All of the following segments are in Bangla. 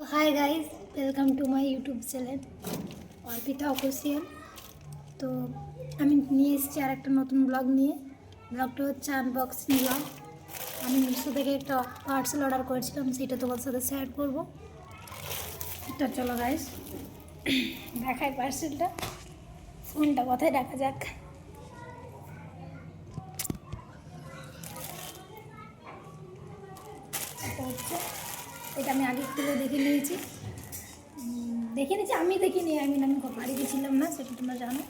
Hi guys, welcome to my YouTube channel Arpita official. তো আমি নিয়ে এসেছি আর একটা নতুন ব্লগ নিয়ে। ব্লগটা হচ্ছে আনবক্সিং ব্লগ। আমি মিশো থেকে একটা পার্সেল অর্ডার করেছিলাম, সেটা তোমার সাথে শেয়ার করব। তো চলো গাইস দেখাই পার্সেলটা। ফোনটা কোথায় রাখা যাক। এটা হচ্ছে, এটা আমি আগে খুলে দেখে নিয়েছি। আমি দেখিনি, আমি বাড়ি গেছিলাম না, সেটা তোমরা জানো।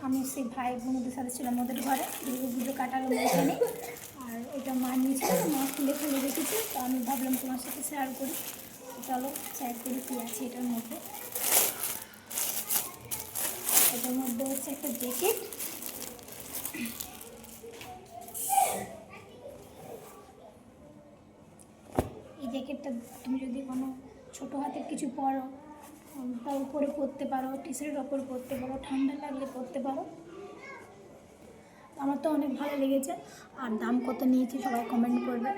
আমি সেই ভাই বোনদের সাথে ছিলাম ওদের ঘরে, দুর্গা কাটালো এখানে। আর ওইটা মা নিয়েছিল, মা খুলে ফেলে রেখেছি। তো আমি ভাবলাম তোমার সাথে শেয়ার করি। চলো শেয়ার করি কী আছে এটার মধ্যে। এটার মধ্যে হচ্ছে একটা জ্যাকেট। এই জ্যাকেটটা তুমি যদি কোনো ছোটো হাতের কিছু পরো, তার উপরে পরতে পারো, টি শার্টের ওপর পরতে পারো, ঠান্ডা লাগলে পরতে পারো। আমার তো অনেক ভালো লেগেছে। আর দাম কত নিয়েছি সবাই কমেন্ট করবে।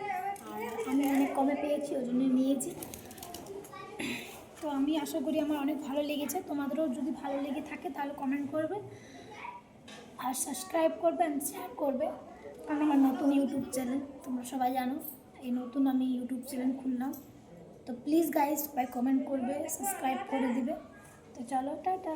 আর আমি অনেক কমে পেয়েছি, ওই জন্য নিয়েছি। তো আমি আশা করি আমার অনেক ভালো লেগেছে। তোমাদেরও যদি ভালো লেগে থাকে তাহলে কমেন্ট করবে আর সাবস্ক্রাইব করবে আর শেয়ার করবে। কারণ আমার নতুন ইউটিউব চ্যানেল, তোমরা সবাই জানো এই নতুন আমি ইউটিউব চ্যানেল খুললাম। তো প্লিজ গাইজ সবাই কমেন্ট করবে, সাবস্ক্রাইব করে দিবে। তো চলো টাটা।